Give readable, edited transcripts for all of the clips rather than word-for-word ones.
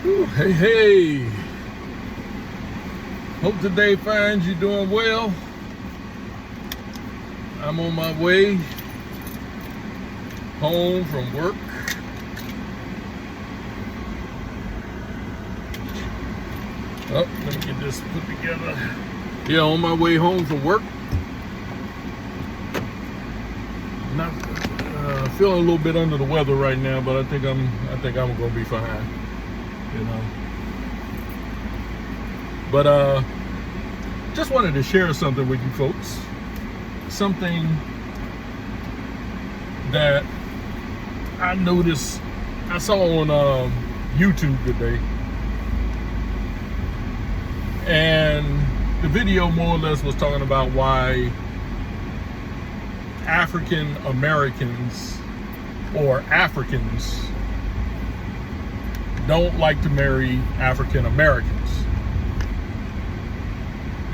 Ooh, hey, hey. Hope today finds you doing well. I'm on my way home from work. Oh, let me get this put together. Yeah, on my way home from work. Not feeling a little bit under the weather right now, but I think I'm gonna be fine. You know. But just wanted to share something with you folks. Something that I noticed, I saw on YouTube today. And the video more or less was talking about why African Americans or Africans don't like to marry African Americans.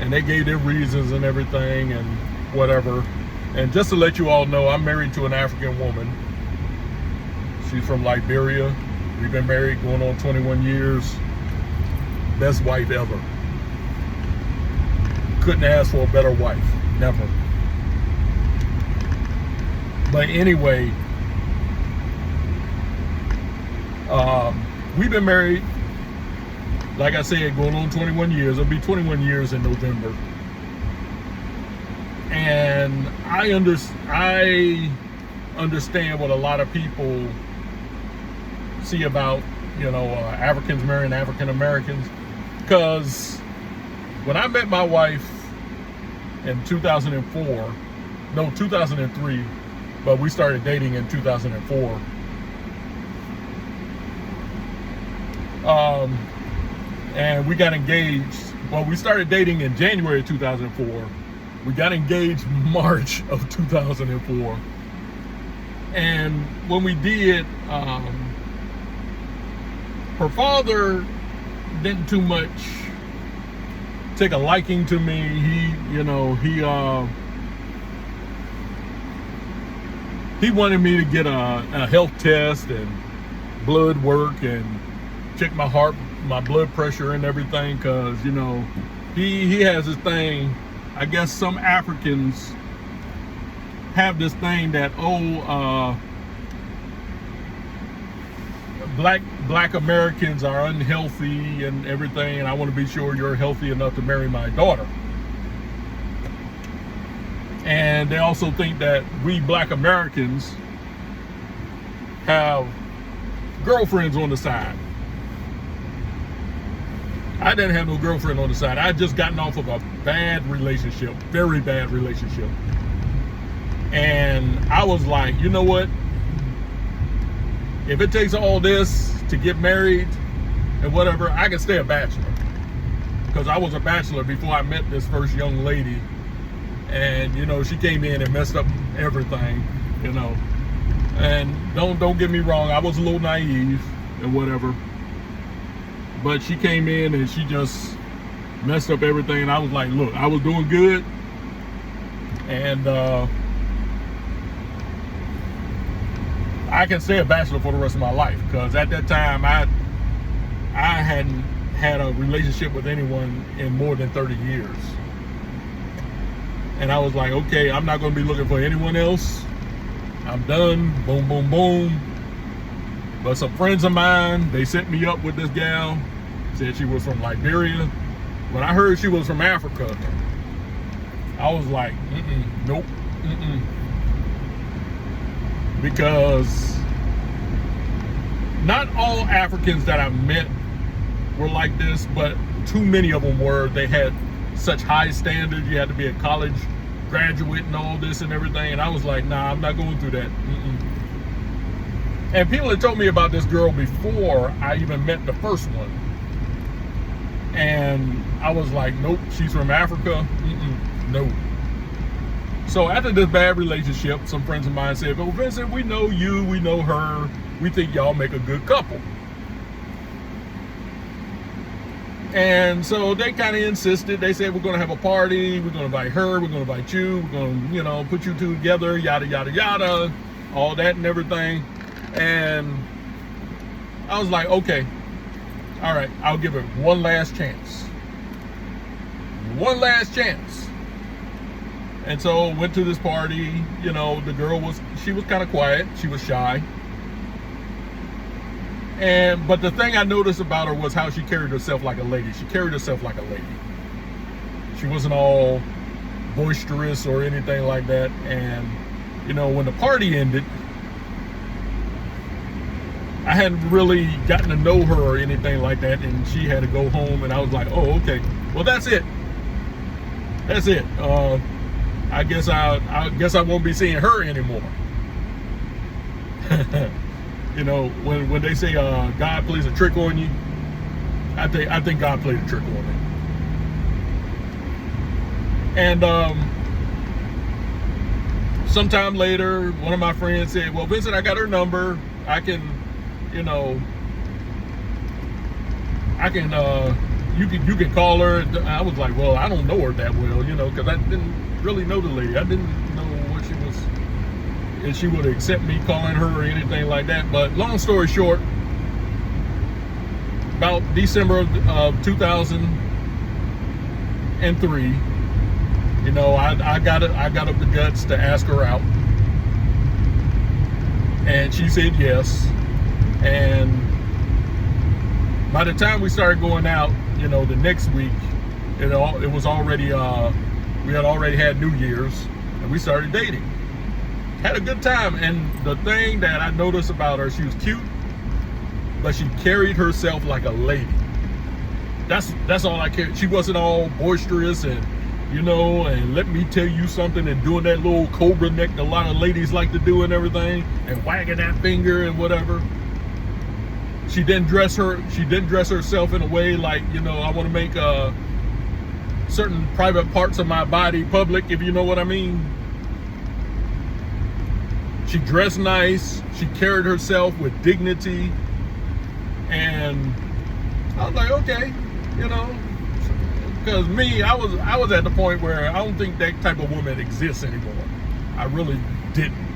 And they gave their reasons and everything and whatever. And just to let you all know, I'm married to an African woman. She's from Liberia. We've been married going on 21 years. Best wife ever. Couldn't ask for a better wife. Never. But anyway, we've been married, like I said, going on 21 years. It'll be 21 years in November. And I understand what a lot of people see about, Africans marrying African Americans. Because when I met my wife in 2003, but we started dating in 2004. And we got engaged. Well, we started dating in January of 2004. We got engaged March of 2004. And when we did, her father didn't too much take a liking to me. He wanted me to get a health test and blood work and check my heart, my blood pressure and everything, because he has this thing. I guess some Africans have this thing that black Americans are unhealthy and everything, and I want to be sure you're healthy enough to marry my daughter. And they also think that we black Americans have girlfriends on the side. I didn't have no girlfriend on the side. I had just gotten off of a bad relationship, very bad relationship. And I was like, you know what? If it takes all this to get married and whatever, I can stay a bachelor. Because I was a bachelor before I met this first young lady. And, she came in and messed up everything, And don't get me wrong, I was a little naive and whatever. But she came in and she just messed up everything. And I was like, look, I was doing good. And I can stay a bachelor for the rest of my life. Because at that time, I hadn't had a relationship with anyone in more than 30 years. And I was like, okay, I'm not going to be looking for anyone else. I'm done. Boom, boom, boom. But some friends of mine, they set me up with this gal. Said she was from Liberia. When I heard she was from Africa, I was like, nope. Because not all Africans that I met were like this, but too many of them were. They had such high standards. You had to be a college graduate and all this and everything. And I was like, nah, I'm not going through that. And people had told me about this girl before I even met the first one. And I was like, nope, she's from Africa. No. So after this bad relationship, some friends of mine said, well, Vincent, we know you, we know her. We think y'all make a good couple. And so they kind of insisted. They said, we're going to have a party. We're going to invite her. We're going to invite you. We're going to, put you two together, yada, yada, yada, all that and everything. And I was like, okay. all right, I'll give it one last chance. One last chance. And so went to this party. You know, the girl was kind of quiet. She was shy. But the thing I noticed about her was how she carried herself like a lady. She carried herself like a lady. She wasn't all boisterous or anything like that. And, you know, when the party ended, I hadn't really gotten to know her or anything like that, and she had to go home, and I was like, oh, okay, well, that's it. That's it. I guess I won't be seeing her anymore. You know, when they say God plays a trick on you, I think God played a trick on me. And sometime later, one of my friends said, well, Vincent, I got her number. I can, you can call her. I was like, well, I don't know her that well, you know, because I didn't really know the lady. I didn't know what she was, if she would accept me calling her or anything like that. But long story short, about December of 2003, you know, I got up the guts to ask her out, and she said yes. And by the time we started going out, you know, the next week, it was already we had already had New Year's, and we started dating. Had a good time, and the thing that I noticed about her, she was cute, but she carried herself like a lady. That's all I cared. She wasn't all boisterous and, you know, and let me tell you something, and doing that little cobra neck that a lot of ladies like to do and everything, and wagging that finger and whatever. She didn't dress herself in a way like, you know, I want to make certain private parts of my body public, if you know what I mean. She dressed nice. She carried herself with dignity. And I was like, okay, you know, because me, I was at the point where I don't think that type of woman exists anymore. I really didn't.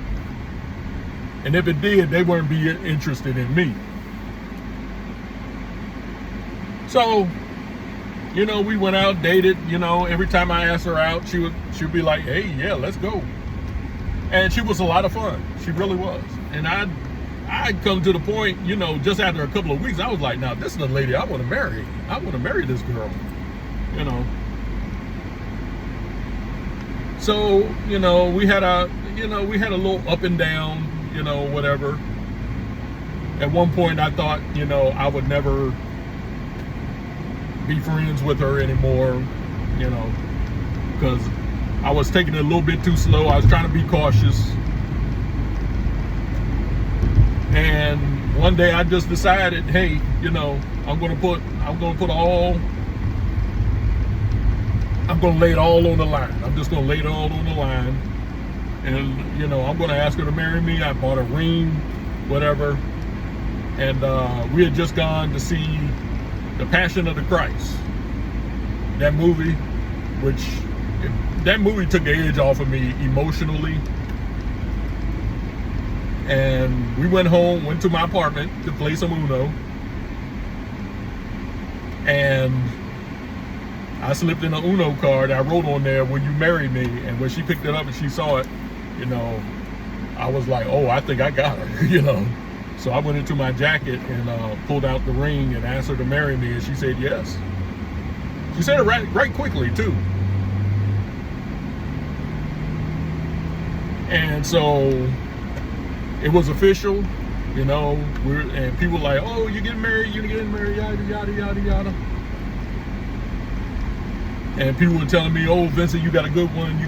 And if it did, they wouldn't be interested in me. So, you know, we went out, dated. You know, every time I asked her out, she'd be like, hey, yeah, let's go. And she was a lot of fun. She really was. And I'd come to the point, you know, just after a couple of weeks, I was like, now, this is the lady I want to marry. I want to marry this girl, you know. So, you know, we had a little up and down, you know, whatever. At one point, I thought, you know, I would never be friends with her anymore, you know, because I was taking it a little bit too slow. I was trying to be cautious. And one day I just decided, hey, you know, I'm gonna lay it all on the line. I'm just gonna lay it all on the line. And, you know, I'm gonna ask her to marry me. I bought a ring, whatever. And we had just gone to see The Passion of the Christ. That movie, that movie took the edge off of me emotionally. And we went home, went to my apartment to play some Uno. And I slipped in an Uno card. I wrote on there, will you marry me? And when she picked it up and she saw it, you know, I was like, oh, I think I got her, you know. So I went into my jacket and pulled out the ring and asked her to marry me, and she said yes. She said it right quickly too. And so it was official, you know. And people were like, oh, you're getting married, yada yada yada yada. And people were telling me, oh, Vincent, you got a good one, and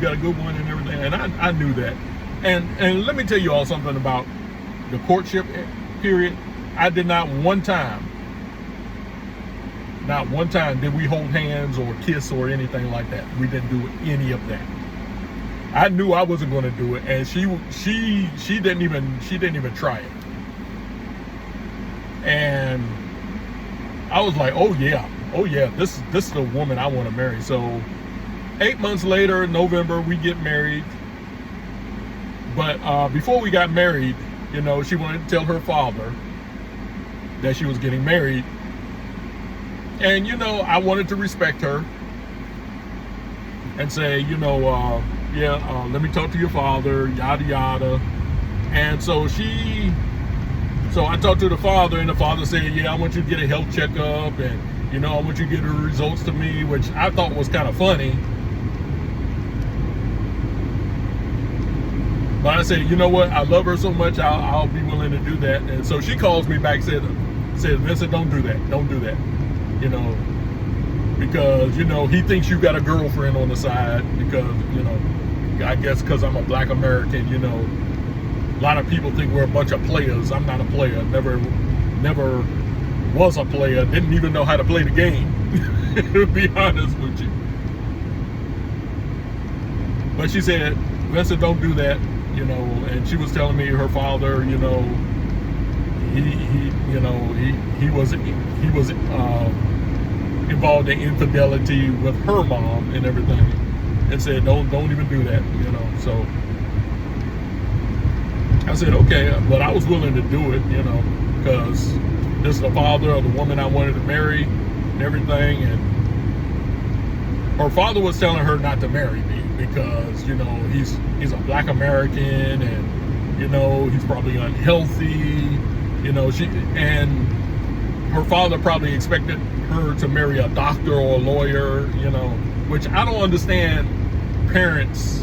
everything. And I knew that. And let me tell you all something about the courtship period. I did not one time did we hold hands or kiss or anything like that. We didn't do any of that. I knew I wasn't going to do it, and she didn't even try it. And I was like, oh yeah, this is the woman I want to marry. So 8 months later, November, we get married. But before we got married, you know, she wanted to tell her father that she was getting married. And, you know, I wanted to respect her and say, you know, let me talk to your father, yada, yada. And so I talked to the father, and the father said, yeah, I want you to get a health checkup, and, you know, I want you to get the results to me, which I thought was kind of funny. But I said, you know what? I love her so much, I'll be willing to do that. And so she calls me back, said, Vincent, don't do that. Don't do that. You know, because, you know, he thinks you got a girlfriend on the side because, you know, I guess because I'm a black American, you know, a lot of people think we're a bunch of players. I'm not a player. Never was a player. Didn't even know how to play the game, to be honest with you. But she said, Vincent, don't do that. You know, and she was telling me her father, you know, he was involved in infidelity with her mom and everything, and said don't even do that, you know. So I said okay, but I was willing to do it, you know, because this is the father of the woman I wanted to marry and everything, and her father was telling her not to marry me because, you know, he's a black American, and, you know, he's probably unhealthy, you know. And her father probably expected her to marry a doctor or a lawyer, you know, which I don't understand parents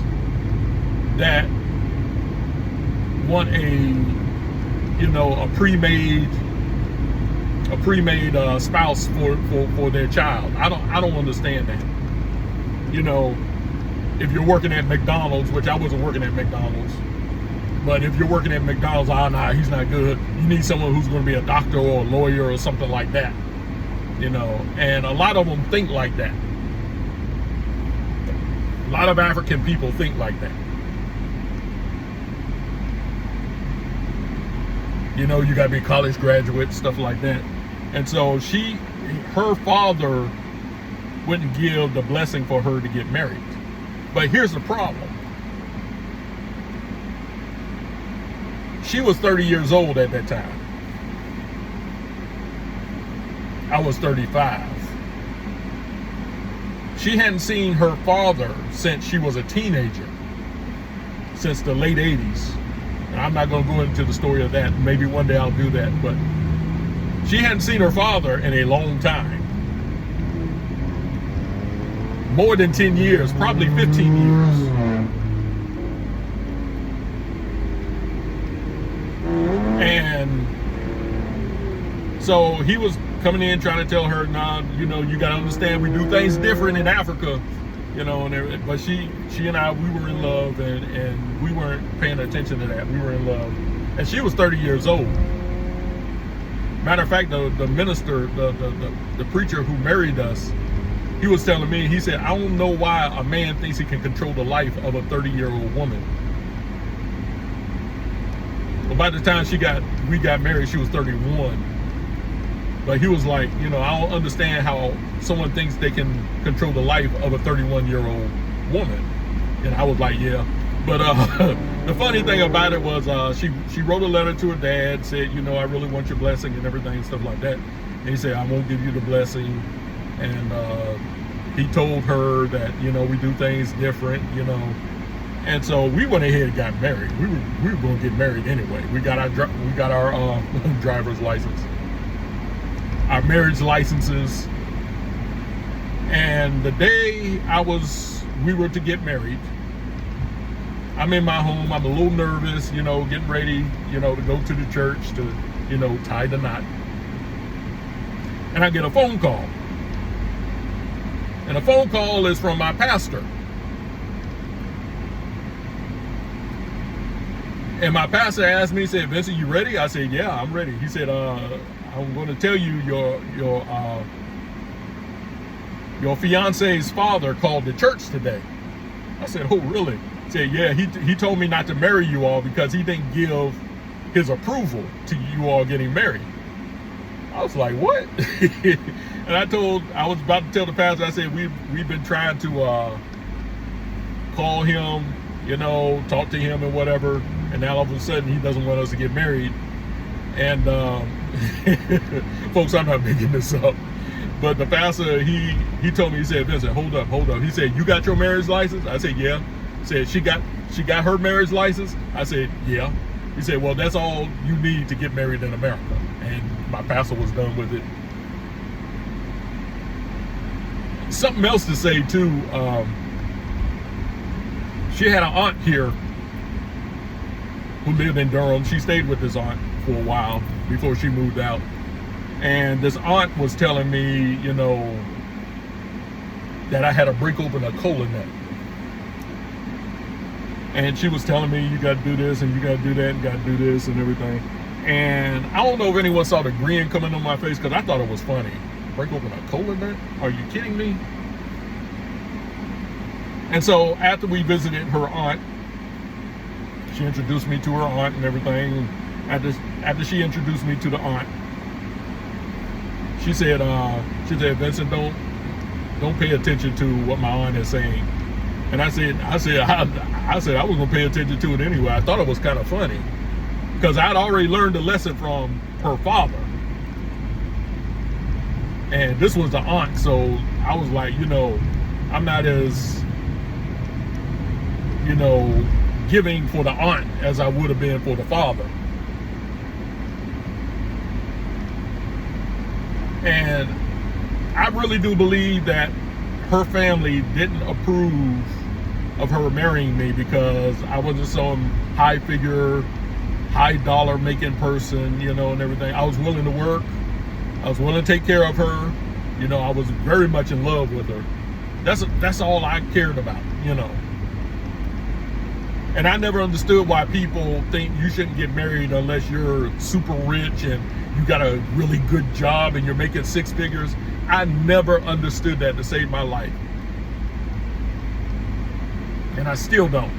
that want a pre-made spouse for their child. I don't understand that. You know, if you're working at McDonald's, which I wasn't working at McDonald's, but if you're working at McDonald's, nah, he's not good. You need someone who's going to be a doctor or a lawyer or something like that. You know, and a lot of them think like that. A lot of African people think like that. You know, you got to be a college graduate, stuff like that. And so her father wouldn't give the blessing for her to get married. But here's the problem. She was 30 years old at that time. I was 35. She hadn't seen her father since she was a teenager, since the late 80s. And I'm not going to go into the story of that. Maybe one day I'll do that. But she hadn't seen her father in a long time. More than 10 years, probably 15 years. And so he was coming in trying to tell her, nah, you know, you got to understand we do things different in Africa, you know. But she and I, we were in love, and we weren't paying attention to that. We were in love. And she was 30 years old. Matter of fact, the minister, the preacher who married us, he was telling me, he said, I don't know why a man thinks he can control the life of a 30-year-old woman. Well, by the time we got married, she was 31. But he was like, you know, I don't understand how someone thinks they can control the life of a 31-year-old woman. And I was like, yeah. But the funny thing about it was she wrote a letter to her dad, said, you know, I really want your blessing and everything, stuff like that. And he said, I won't give you the blessing. And he told her that, you know, we do things different, you know. And so we went ahead and got married. We were going to get married anyway. We got our driver's license, our marriage licenses. And the day we were to get married, I'm in my home. I'm a little nervous, you know, getting ready, you know, to go to the church to, you know, tie the knot. And I get a phone call. And the phone call is from my pastor. And my pastor asked me, he said, Vincent, you ready? I said, yeah, I'm ready. He said, I'm going to tell you your fiance's father called the church today. I said, oh, really? He said, yeah, he told me not to marry you all because he didn't give his approval to you all getting married. I was like, what? And I was about to tell the pastor, I said, we've been trying to call him, you know, talk to him and whatever. And now all of a sudden he doesn't want us to get married. And folks, I'm not making this up. But the pastor, he told me, he said, Vincent, hold up. He said, you got your marriage license? I said, yeah. He said, she got her marriage license? I said, yeah. He said, well, that's all you need to get married in America. And my pastor was done with it. Something else to say too, she had an aunt here who lived in Durham. She stayed with this aunt for a while before she moved out. And this aunt was telling me, you know, that I had to break open a cola nut. And she was telling me, you got to do this and you got to do that and got to do this and everything. And I don't know if anyone saw the grin coming on my face because I thought it was funny. Break open a cola nut? Are you kidding me? And so after we visited her aunt, she introduced me to her aunt and everything. After she introduced me to the aunt, she said, Vincent, don't pay attention to what my aunt is saying. And I said I was gonna pay attention to it anyway. I thought it was kind of funny because I'd already learned a lesson from her father, and this was the aunt. So I was like, you know, I'm not as, you know, giving for the aunt as I would have been for the father. And I really do believe that her family didn't approve of her marrying me because I wasn't some high figure, high dollar making person, you know, and everything. I was willing to work. I was willing to take care of her. You know, I was very much in love with her. That's all I cared about, you know. And I never understood why people think you shouldn't get married unless you're super rich and you got a really good job and you're making six figures. I never understood that to save my life. And I still don't.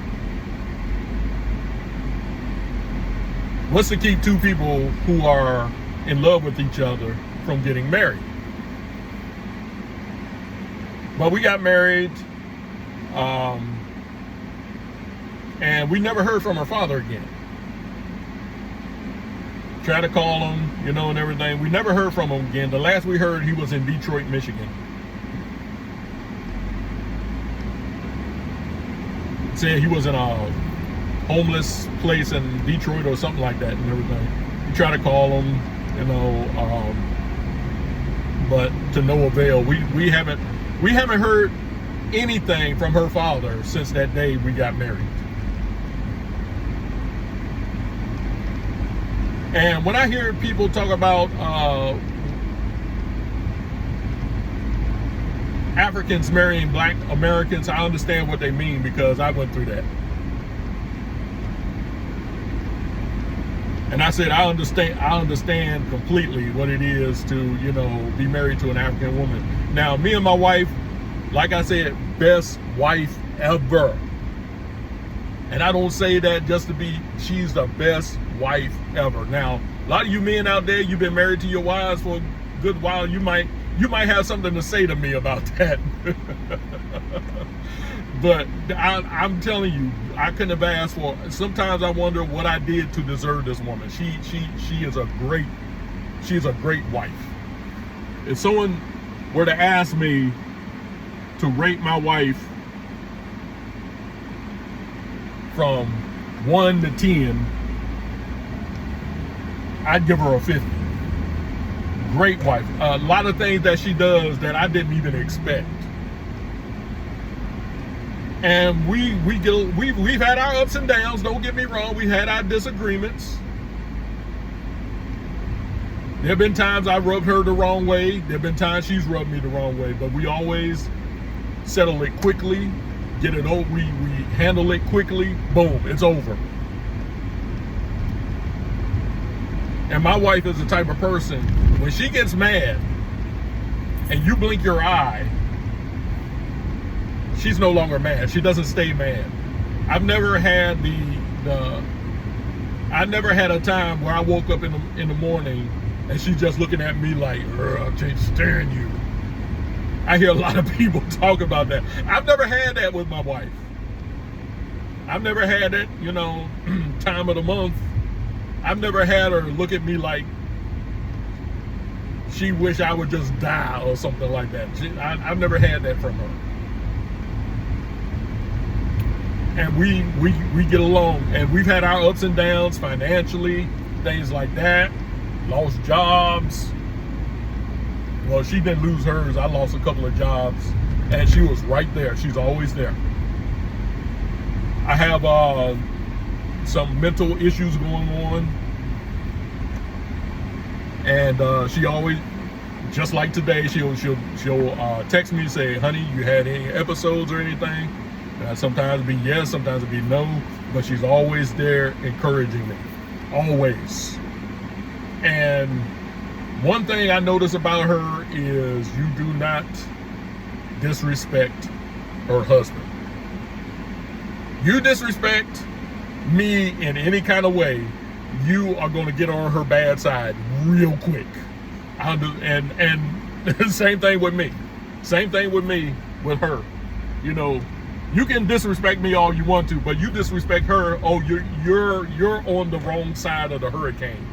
What's to keep two people who are in love with each other from getting married? But we got married, and we never heard from her father again. Tried to call him, you know, and everything. We never heard from him again. The last we heard, he was in Detroit, Michigan. Said he was in a homeless place in Detroit or something like that and everything. We tried to call him, you know, but to no avail. We haven't heard anything from her father since that day we got married. And when I hear people talk about Africans marrying black Americans, I understand what they mean because I went through that. And I said, I understand completely what it is to, you know, be married to an African woman. Now, me and my wife, like I said, best wife ever. And I don't say that just to be, she's the best wife ever. Now, a lot of you men out there, you've been married to your wives for a good while. You might have something to say to me about that. But I'm telling you, I couldn't have asked for. Sometimes I wonder what I did to deserve this woman. She is a great wife. If someone were to ask me to rate my wife from 1 to 10, I'd give her a 50. Great wife. A lot of things that she does that I didn't even expect. And we've had our ups and downs, don't get me wrong. We've had our disagreements. There have been times I rubbed her the wrong way. There have been times she's rubbed me the wrong way. But we always settle it quickly, get it over. We handle it quickly. Boom, it's over. And my wife is the type of person, when she gets mad and you blink your eye, she's no longer mad. She doesn't stay mad. I've never had I never had a time where I woke up in the morning and she's just looking at me like, I can't stand you. I hear a lot of people talk about that. I've never had that with my wife. I've never had that, you know, time of the month. I've never had her look at me like she wish I would just die or something like that. I've never had that from her. And we get along, and we've had our ups and downs financially, things like that. Lost jobs. Well, she didn't lose hers. I lost a couple of jobs, and she was right there. She's always there. I have some mental issues going on, and she always, just like today, she'll text me and say, "Honey, you had any episodes or anything?" Sometimes it'd be yes, sometimes it'd be no, but she's always there encouraging me, always. And one thing I notice about her is you do not disrespect her husband. You disrespect me in any kind of way, you are going to get on her bad side real quick. And same thing with me. Same thing with me with her. You know, you can disrespect me all you want to, but you disrespect her, oh, you're on the wrong side of the hurricane.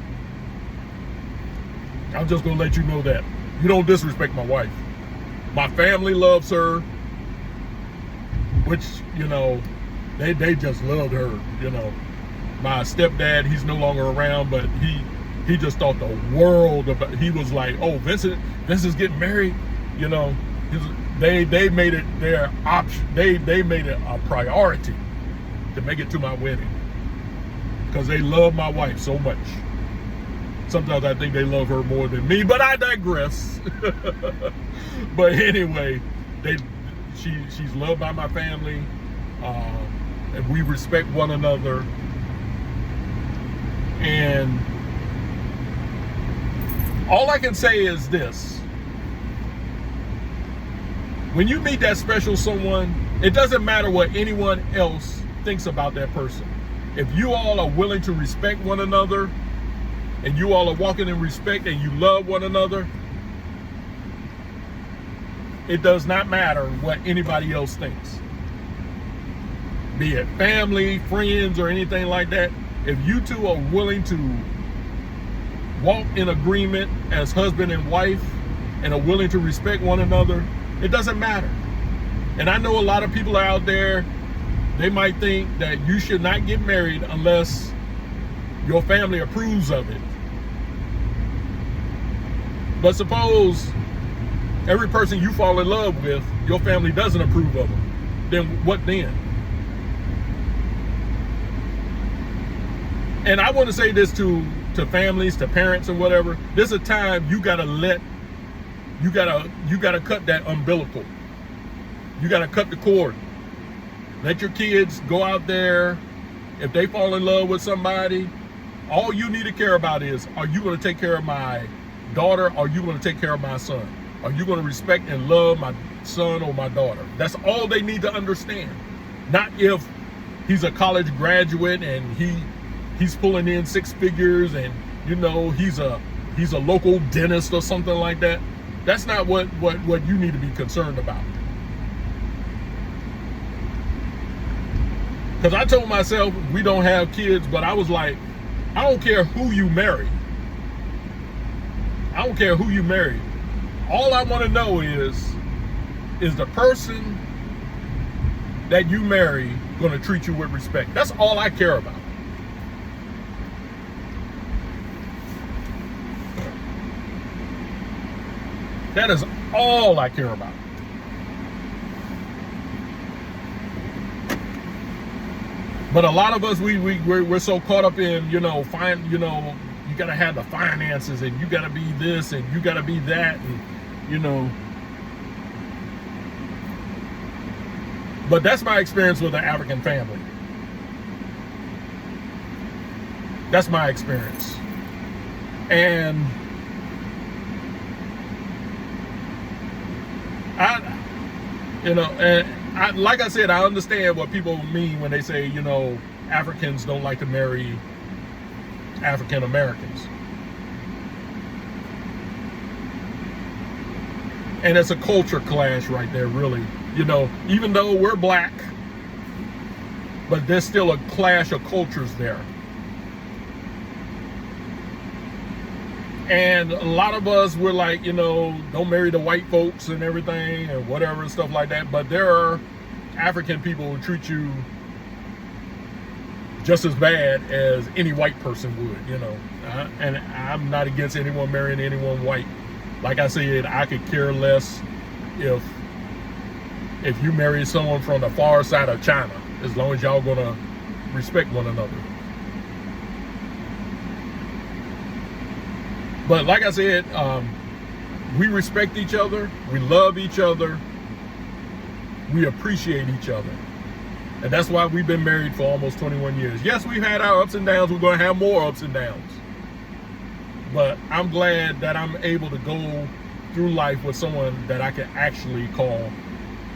I'm just gonna let you know that. You don't disrespect my wife. My family loves her, which, you know, they just loved her, you know. My stepdad, he's no longer around, but he just thought the world of it. He was like, oh, Vincent is getting married, you know. They made it their option. They made it a priority to make it to my wedding because they love my wife so much. Sometimes I think they love her more than me, but I digress. But anyway, she's loved by my family, and we respect one another. And all I can say is this. When you meet that special someone, it doesn't matter what anyone else thinks about that person. If you all are willing to respect one another, and you all are walking in respect and you love one another, it does not matter what anybody else thinks. Be it family, friends, or anything like that. If you two are willing to walk in agreement as husband and wife and are willing to respect one another, it doesn't matter. And I know a lot of people out there, they might think that you should not get married unless your family approves of it. But suppose every person you fall in love with, your family doesn't approve of them. Then what then? And I want to say this to families, to parents, and whatever. There's a time you gotta cut that umbilical. You gotta cut the cord. Let your kids go out there. If they fall in love with somebody, all you need to care about is, are you going to take care of my daughter? Or are you going to take care of my son? Are you going to respect and love my son or my daughter? That's all they need to understand. Not if he's a college graduate and he's pulling in six figures and, you know, he's a local dentist or something like that. That's not what you need to be concerned about. Because I told myself we don't have kids, but I was like, I don't care who you marry. I don't care who you marry. All I want to know is the person that you marry going to treat you with respect? That's all I care about. That is all I care about. But a lot of us, we're so caught up in, you gotta have the finances and you gotta be this and you gotta be that, and But that's my experience with the African family. That's my experience. And like I said, I understand what people mean when they say, Africans don't like to marry African Americans. And it's a culture clash right there, really. Even though we're black, but there's still a clash of cultures there. And a lot of us were like, you know, don't marry the white folks and everything and whatever and stuff like that. But there are African people who treat you just as bad as any white person would, you know. And I'm not against anyone marrying anyone white. Like I said, I could care less if you marry someone from the far side of China, as long as y'all gonna respect one another. But like I said, we respect each other, we love each other, we appreciate each other. And that's why we've been married for almost 21 years. Yes, we've had our ups and downs. We're going to have more ups and downs. But I'm glad that I'm able to go through life with someone that I can actually call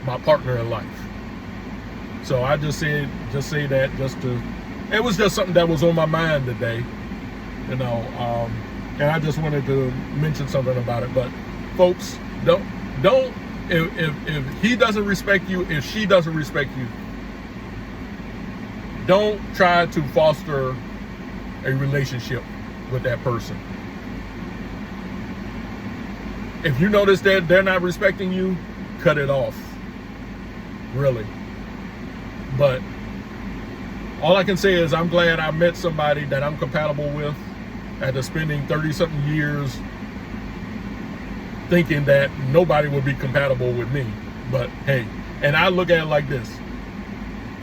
my partner in life. So I just say that it was just something that was on my mind today, you know. And I just wanted to mention something about it. But folks, don't if he doesn't respect you, if she doesn't respect you, don't try to foster a relationship with that person. If you notice that they're not respecting you, cut it off. Really. But all I can say is I'm glad I met somebody that I'm compatible with after spending 30-something years thinking that nobody would be compatible with me. But hey, and I look at it like this.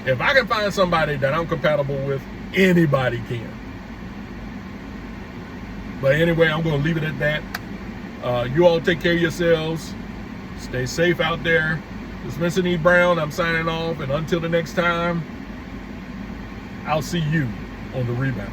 If I can find somebody that I'm compatible with, anybody can. But anyway, I'm going to leave it at that. You all take care of yourselves. Stay safe out there. This is Vincent E. Brown. I'm signing off. And until the next time, I'll see you on the rebound.